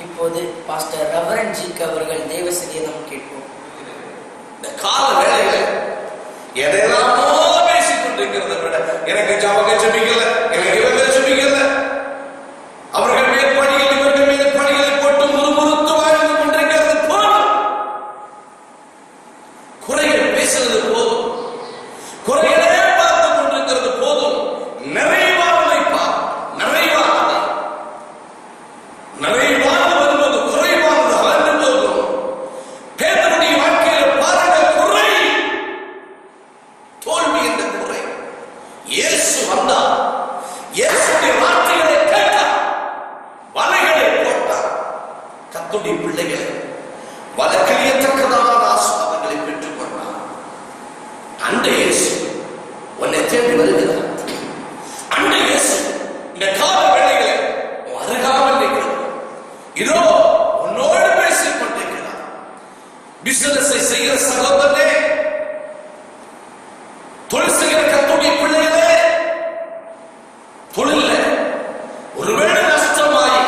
இப்போது pastor reverend ஜிக்கு அவர்கள் தேவ செய்தியை நாம் கேட்போம். இந்த கால வேளையில எதையெல்லாமோ பேசிக் கொண்டிருக்கிறத விட எனக்கு ஜபங்க ஜபிக்கல, எனக்கு இவங்க ஜபிக்கல, அவர்கள் மேல் பணிகள் இவர்கள் மேல் பணிகளை போட்டு முறுமுறுத்து வாழ்ந்து கொண்டிருக்கிறது போதும். குறைகள் பேசுறது போதும், குறைகளே பார்த்து கொண்டிருக்கிறது போதும். நிறைவானதை பார், நிறைவானதை நிறைவானது வரும்போது குறைவானது அகன்று போகும். பேதருடைய வாழ்க்கையில பாருங்க, குறை தோல்வி என்ற குறை. இயேசு வந்தார், இயேசுடைய வார்த்தைகளை கேட்டார், வலைகளை போட்டார். கர்த்தருடைய பிள்ளைகளை வலக்கிழியத்தக்கதான ஆசீர்வாதங்களை பெற்றுக் கொண்டார். அந்த இயேசு உன்னை தேடி வருகிறார். அந்த இயேசு இந்த கால வேளைகளை அருகாமல் இருக்கிறார். இதோ உன்னோடு பேசிக் கொண்டிருக்கிறார். பிசினஸை செய்கிற சகோதரனே, தொழில் செய்கிற கர்த்தருடைய பிள்ளைகளே, தொழில ஒருவேளை நஷ்டமாய்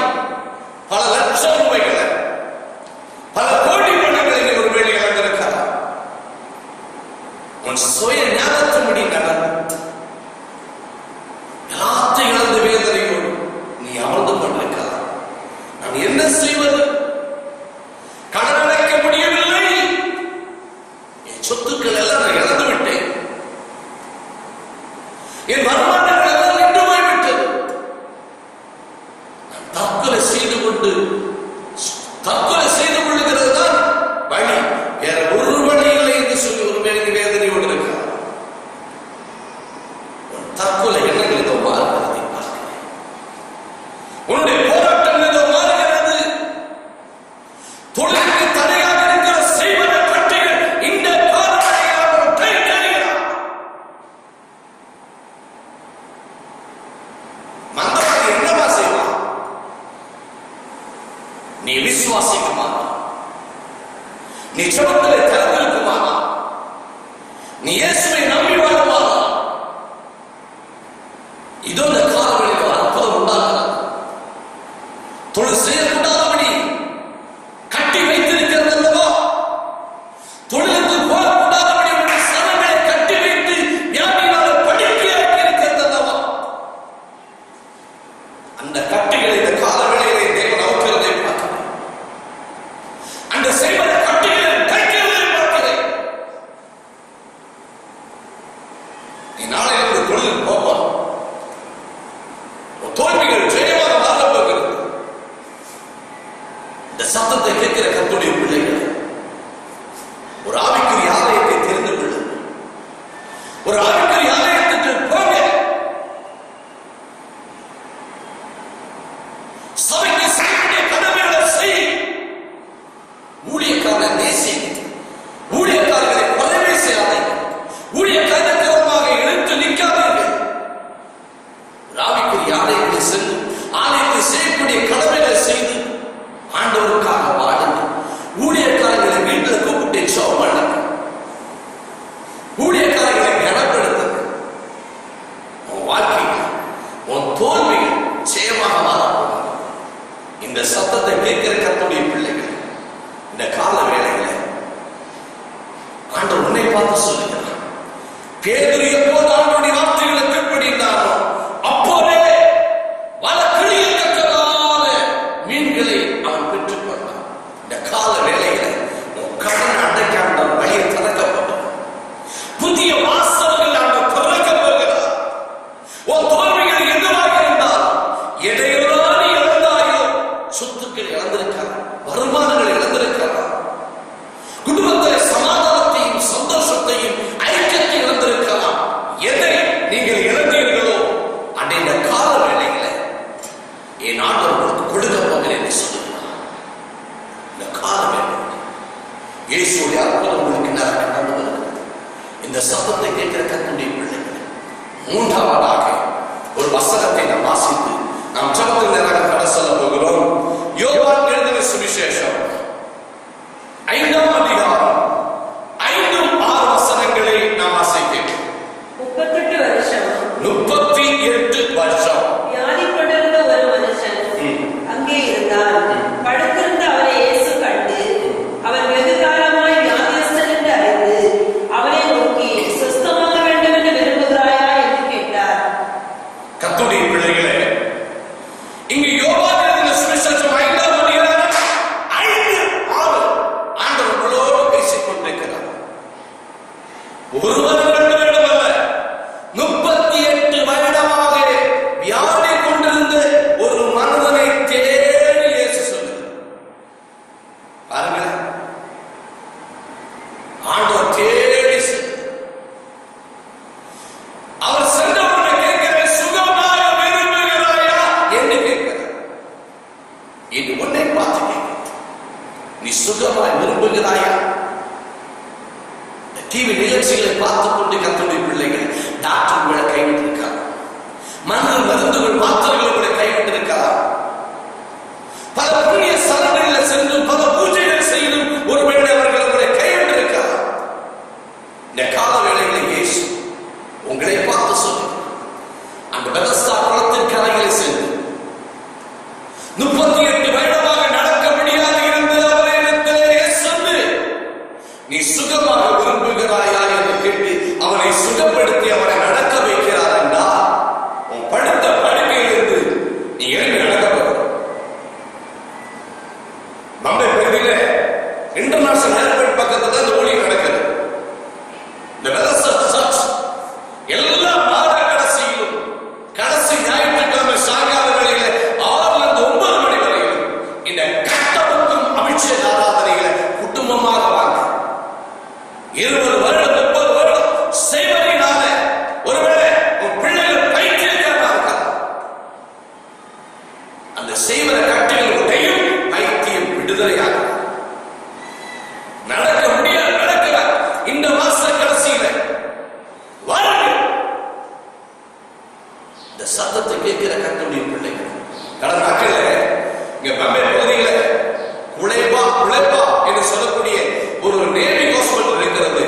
பல லட்சம் ரூபாய்களை, பல கோடி பணங்களை ஒருவேளை இழந்திருக்கிறார். உன் சுய ஞானத்தின்படி நடந்து எல்லாத்தையும் இழந்து வேதனையோடு நீ அமர்ந்து கொண்டிருக்கிறார். நான் என்ன செய்வது? கடன் அடைக்க முடியவில்லை, என் சொத்துக்கள் எல்லாம் நான் இழந்து விட்டேன், என் வருமானங்கள் எல்லாம் நின்று போய்விட்டது, நான் தற்கொலை செய்து கொள்ளுகிறது தான் வழி, வேற ஒரு வழி இல்லை என்று சொல்லி ஒரு மேலே வேதனையோடு இருக்கிறார். தற்கொலை எண்ணங்கள் இதோ மாறுகிறதை பார்க்கிறேன். உன்னுடைய போராட்டம் இதோ மாறுகிறது. தொழிலுக்கு தடையாக இருக்கிற செய்வன கட்டிகள் இந்த காரணமாக கை கழுகிறார். மந்தவாதி என்னவா செய்வான்? நீ விசுவாசிக்குமானா, நீ ஜெபத்திலே திறந்திருக்குமானா, நீ இயேசுவை நம்பி வாழுமானா, இதோ இந்த காலங்களில் அற்புதம் உண்டாகிறது. தொழில் செய்யக்கூடாதபடி கட்டி வைத்திருக்கிறது அல்லவா? தொழிலுக்கு போகக்கூடாதபடி உடைய சனங்களை கட்டி வைத்து வியாதியால் படுக்கையாக்கி இருக்கிறது அல்லவா? அந்த கட்டிகளை இந்த கால வேளையிலே தேவன் அவுக்கிறதை பார்க்கிறேன். அந்த செய்வன கட்டிகளை தைக்கிறதை பார்க்கிறேன். நீ நாளையிலிருந்து தொழிலுக்கு போவான், தோல்விகள் ஜெயமாக மாறப் போகிறது. இந்த சத்தத்தை கேட்கிற கர்த்தருடைய பிள்ளைகள், ஒரு ஆவிக்குரிய ஆலயத்தை தெரிந்து கொள்ளுங்கள். ஒரு ஆவிக்குரிய ஆலயத்துக்கு போங்க. சபைக்கு செய்யக்கூடிய கடமைகளை செய். ஊழியக்காரனை நேசி. ஊழியக்காரர்களை பதவி செய்யாதீர்கள். ஊழியக்காரனுக்கு விரோதமாக எழுத்து நிற்காதீர்கள். ஆவிக்குரிய ஆலயங்களை சென்று ஆலயத்தில் செய்யக்கூடிய கடமைகளை செய்து ஆண்டவருக்காக வாழுங்க. ஊழியக்காரர்களை வீட்டில் கூப்பிட்டு ஜெபம் பண்ணுங்க. ஊழியக்காரர்களை கனப்படுத்துங்க. உன் வாழ்க்கையில் உன் தோல்விகள் ஜெயமாக மாறப்போகும். இந்த சத்தத்தை கேட்கிற கர்த்தருடைய பிள்ளைகள், இந்த கால வேளையில ஆண்டவர் உன்னை பார்த்து சொல்லுகிறார். பேதுரு எப்போது ஆண்டவருடைய வார்த்தைகளை கீழ்ப்படிந்தாரோ அப்போதே வலக்கிழியத்தக்கதான மீன்களை அவன் பெற்றுக் கொண்டான். இந்த கால வேளையில உன் கடன் அடைக்க அந்த வழியை திறக்கப்பட்டது. புதிய வாசல்கள் அவன் திறக்க போகிறார். உன் தோல்விகள் எதுவாக இருந்தால், எதையெல்லாம் நீ இழந்தாயோ, சொத்துக்கள் இழந்திருக்கலாம், வருமானங்கள் இழந்திருக்கலாம், குடும்பத்தில் சமாதானத்தையும் சந்தோஷத்தையும் ஐக்கியத்தை இழந்திருக்கலாம். எதை நீங்கள் இழந்தீர்களோ அந்த கால வேளையில என் ஆண்டவர் உங்களுக்கு கொடுக்க போகிறேன் என்று சொல்லுகிறார். இந்த கால வேளையில இயேசுடைய அற்புதம் உங்களுக்கு நடந்து வருகிறது. இந்த சத்தத்தை கேட்கிற கர்த்தருடைய பிள்ளைகள், மூன்றாவதாக ஒரு வசனத்தை நாம் வாசித்து நாம் ஜெபத்தில் நேராக கடந்து செல்ல போகிறோம். யோவான் எழுதின சுவிசேஷம் 5ஆம் அதிகாரம் 5-6 வசனங்களை நாம் வாசிக்கிறோம். 38 வருஷம் 38 வருஷம் வியாதிப்பட்டிருந்த ஒரு மனுஷன் அங்கே இருந்தார். இது உன்னை பார்த்து நீ சுகமாய் விரும்புகிறாயா? டிவி நிகழ்ச்சிகளை பார்த்துக் கொண்டு கர்த்தருடைய பிள்ளைகள் டாக்டர் உங்களை கைவிட்டிருக்கார், மருந்துகள் மாத்திரைகள் உங்களை கைவிட்டிருக்கார், பல புண்ணிய ஸ்தலங்களில் சென்று பல பூஜைகள் செய்தும் ஒருவேளை அவர்கள் உங்களை கைவிட்டிருக்கார். இந்த கால வேளைகளில் இயேசு உங்களை பார்த்து சொல்லி அந்த பெதஸ்தா குளத்தின் கரையிலே சென்று 38 வருடமாக நடக்க முடியாது இருந்த அவரிடத்திலே சென்று நீ சுகமாக விரும்புகிறாயா என்று கேட்டு அவனை சுகப்படுத்தி அவனை நடக்க வைக்கிறார் என்றால் உன் படுத்த படுக்கையிலிருந்து நீ எழுந்து நடக்க போகிற. பம்பை பகுதியில இன்டர்நேஷனல் ஏர்போர்ட் பக்கத்துல இந்த ஊழியம் நடக்குது. இந்த சர்ச் எல்லா மாத கடைசியிலும் கடைசி ஞாயிற்றுக்கிழமை சாயங்கால வேளையில 6 to 9 மணி வரையிலும் இந்த கட்டபுக்கும் அபிஷேக ஆராதனைகளை குடும்பமாக வாங்க 20 வருடம் 30 வருடம் செய்வதனால ஒருவேளை உன் பிள்ளைகள் பைத்தியக்காரா இருக்கலாம். அந்த செய்வத கட்டுகளுடையும் பைத்தியம் விடுதலையாக நடக்க முடியாது. நடக்கிறார் இந்த மாச கடைசியில வாருங்கள். இந்த சத்தத்தை கேட்கிற கர்த்தருடைய பிள்ளைகள் கடந்த நாட்கள்ல இங்க பம்பை பகுதியில உழைப்பா என்று சொல்லக்கூடிய ஒரு நேவி ஹாஸ்பிட்டல் இருக்கிறது.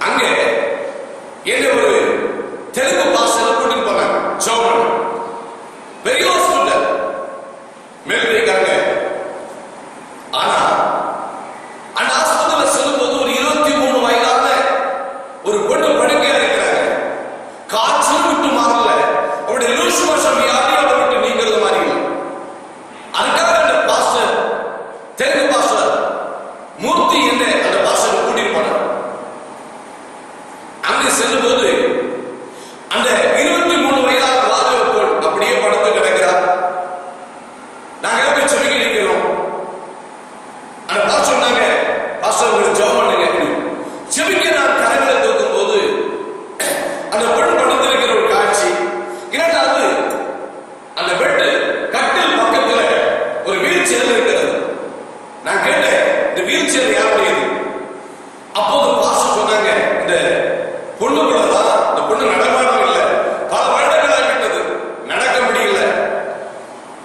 அங்க என்ன ஒரு தெலுங்கு பாஷையில கூட்டிட்டு போனாங்க. ஜோமன் பெரிய ஹாஸ்பிட்டல் மேல்வைக்காங்க. ஆனா அந்த ஹாஸ்பிட்டல் செல்லும்போது ஒரு 23 வயதான ஒரு பொண்ணு படுக்கையா இருக்கிறாங்க. காய்ச்சல் விட்டு மாறல, அவருடைய லூஸ் மோஷன் வியாதி அவரை விட்டு நீங்கிறது மாதிரி இல்லை. அதுக்காக அந்த பாஸ்டர் தெலுங்கு பாஸ்டர் மூர்த்தி என்ற அந்த பாஸ்டர் கூட்டிட்டு போனார். அங்கே செல்லும்போது அந்த 23 வயதான வாலிப பெண் அப்படியே படுத்து கிடக்கிறார். நாங்க போய் செவிக்க நிற்கிறோம். அந்த பாஸ்டர் சொன்னாங்க, பாஸ்டர் உங்களுக்கு ஜெபம் பண்ணுங்க. செவிக்க நான் கரங்களை தூக்கும் போது அந்த பெண் படுத்திருக்கிற ஒரு காட்சி. இரண்டாவது அந்த பெட் கட்டில் பக்கத்துல ஒரு வீல் சேர் இருக்கிறது. நான் கேட்டேன், இந்த வீல் சேர் யாருடையது? அப்போது பாஸ்டர் சொன்னாங்க, இந்த பொண்ணு கூட தான். இந்த பொண்ணு நடமாட்டம் இல்லை, பல வருடங்களாகிவிட்டது, நடக்க முடியல.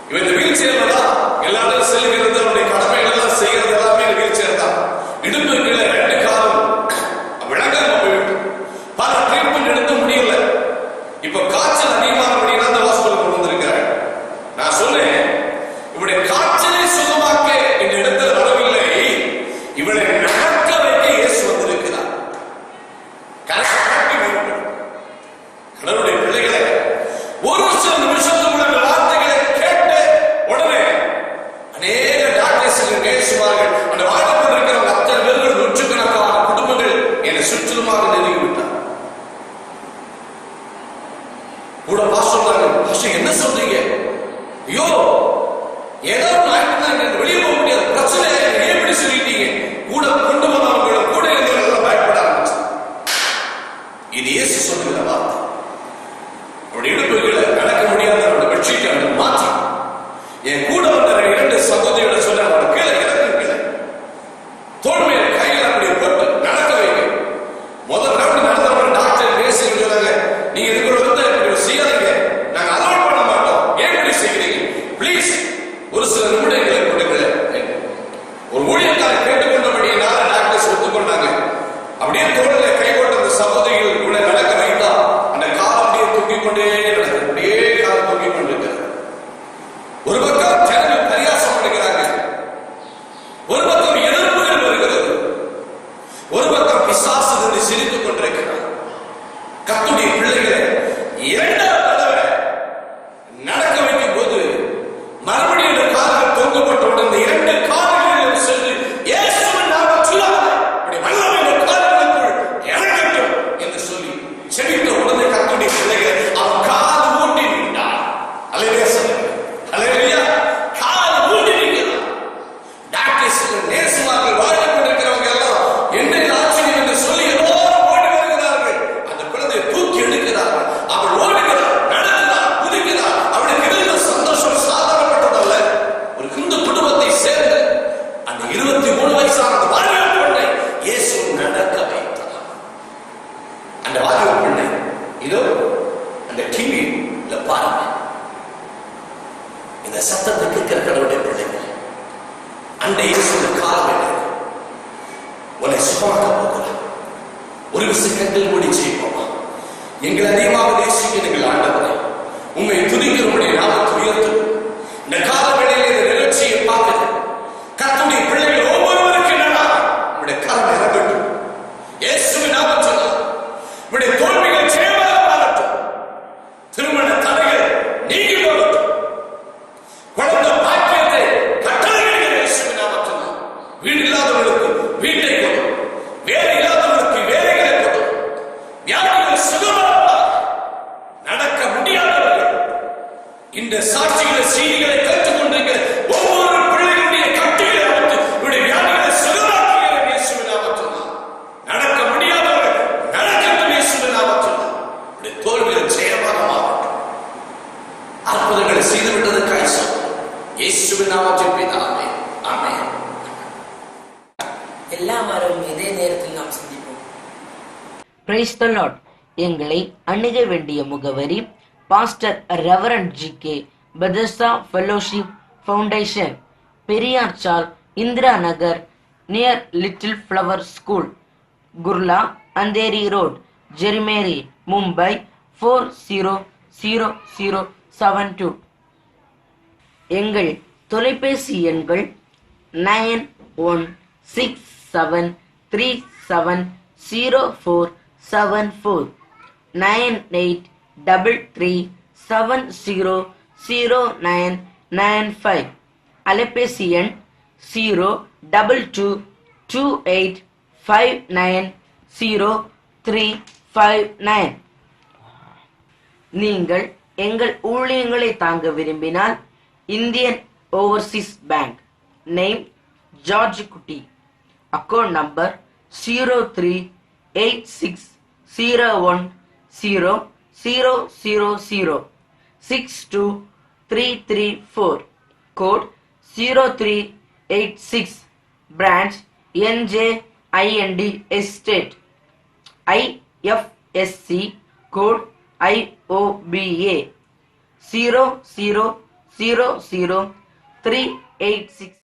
இவன் இந்த வீல் சேர்ல தான் எல்லாரும் செல்கிறது, அவருடைய கடமைகள் எல்லாம் செய்யறது எல்லாமே வீல் சேர் தான். இடுப்பு கீழே 2 காலம் விளங்காம போயிட்டு பல ட்ரீட்மெண்ட் எடுக்க முடியல. இப்ப காய்ச்சல் அதிகமானபடினா அந்த ஹாஸ்பிட்டல் கொண்டு வந்திருக்கிறாங்க. நான் சொன்னேன், இவருடைய காய்ச்சலை சுகமாக்க இந்த இடத்துல வரவில்லை, இவனை நடக்க வைக்க இயேசு வந்திருக்கிறார். கடவுளுடைய பிள்ளைகளை ஒரு சில நிமிஷத்துக்குள்ள வார்த்தைகளை கேட்டு உடனே அநேக டாக்டர்ஸ் பேசுவார்கள். அந்த வாழ்க்கை இருக்கிற அத்தனை பேர்கள் 100கணக்கான குடும்பங்கள் என்னை சுற்றிலுமாக நெருங்கிவிட்டார். கூட பாஸ்டர் என்ன சொல்றீங்க? ஐயோ ஏதாவது ஆயிட்டு வெளியே போக முடியாது, பிரச்சனை எப்படி சொல்லிட்டீங்க? கூட கொண்டு வந்தவங்க கூட எல்லாம் பயப்பட ஆரம்பிச்சு. இது இயேசு சொல்லுகிற வார்த்தை. அவருடைய இடுப்புகளை நடக்க முடியாத அவருடைய பெட்ஷீட்டை மாற்றி என் கூட வந்த 2 சகோதரியோட சொல்ல அவரை கீழே இறக்குங்க, தோல்மையை கையில் அப்படியே போட்டு நடக்க வைங்க. முதல் ரவுண்ட் நடந்தவங்க டாக்டர் பேசி சொன்னாங்க, நீங்க இதுக்குள்ள வந்து இப்படி செய்யாதீங்க, நாங்க அலோவ் பண்ண மாட்டோம். ஏன் இப்படி செய்கிறீங்க? பிளீஸ் ஒரு சில நிமிடங்களை கொடுங்க. ஒரு ஊழியக்காரை கேட்டுக்கொண்டபடியினால டாக்டர்ஸ் ஒத்துக்கொண்டாங்க. அப்படியே தோளில கை போட்ட அந்த சகோதரிகள் கூட நடக்க வைத்தா அந்த கால் அப்படியே தூக்கிக் கொண்டே நடக்குது. அப்படியே கால் தூக்கிக் கொண்டிருக்கிறது. ஒரு பக்கம் ஜனங்கள் பரியாசம் பண்ணுகிறாங்க. அண்டை இயேசுவின் காலவேளை உன்னை சுகமாக்க போகிறார். ஒரு விசுக்கத்தில் மூடி செய்வோமா? எங்களை அதிகமாக நேசிக்க எங்கள் ஆண்டவரை உண்மை துதிக்கிறவருடைய நாமத்தை உயர்த்தும். இந்த கால வேளையில் இந்த நிகழ்ச்சியை பார்க்கிறது கர்த்தருடைய பிள்ளைகள் ஒவ்வொருவருக்கு என்னன்னா உங்களுடைய கரம் இறங்கட்டும். இயேசுவின் நாமத்தில் உங்களுடைய தோல்விகள் ஜெயமாக மாறட்டும். திருமண தடைகள் நீங்கி போகட்டும். குழந்தை பாக்கியத்தை கட்டளையிடுகிற இயேசுவின் நாமத்தில் வீடு இல்லாதவர்களுக்கு வீட்டை கொடு, வேலை இல்லாதவர்களுக்கு வேலைகளை கொடு, வியாதிகள் சுகமாக நடக்க முடியாதவர்கள் இந்த சாட்சிகளை செய்திகளை கற்றுக் கொண்டிருக்கிற ஒவ்வொரு பிள்ளைகளுடைய கட்டிகளை அமைத்து இவருடைய வியாதிகளை சுகமாக்குகிற இயேசுவின் நாமத்தில் நடக்க முடியாதவர்கள் நடக்கட்டும். இயேசுவின் நாமத்தில் இவருடைய தோல்விகள் ஜெயமாக மாறட்டும். அற்புதங்களை செய்துவிட்டது கைசம் இயேசுவின் நாமத்தில் பிதாவே, ஆமென். எல்லா வாரமும் இதே நேரத்தில் நாம் சந்திப்போம். Praise the lord. எங்களை அணுக வேண்டிய முகவரி pastor reverend G K. Bethesda fellowship foundation, Periyar chawl, Indira Nagar, near little flower school, Kurla, Andheri road, Jerimeri, Mumbai 400072. எங்கள் தொலைபேசி எண்கள் 9167370474, 9833700995. அலைபேசி எண் 02228590359. நீங்கள் எங்கள் ஊழியங்களை தாங்க விரும்பினால் Indian overseas bank, name George Kutty, account number 038600006234, code 0386, branch NJIND estate, IFSC code IOBA 0000386.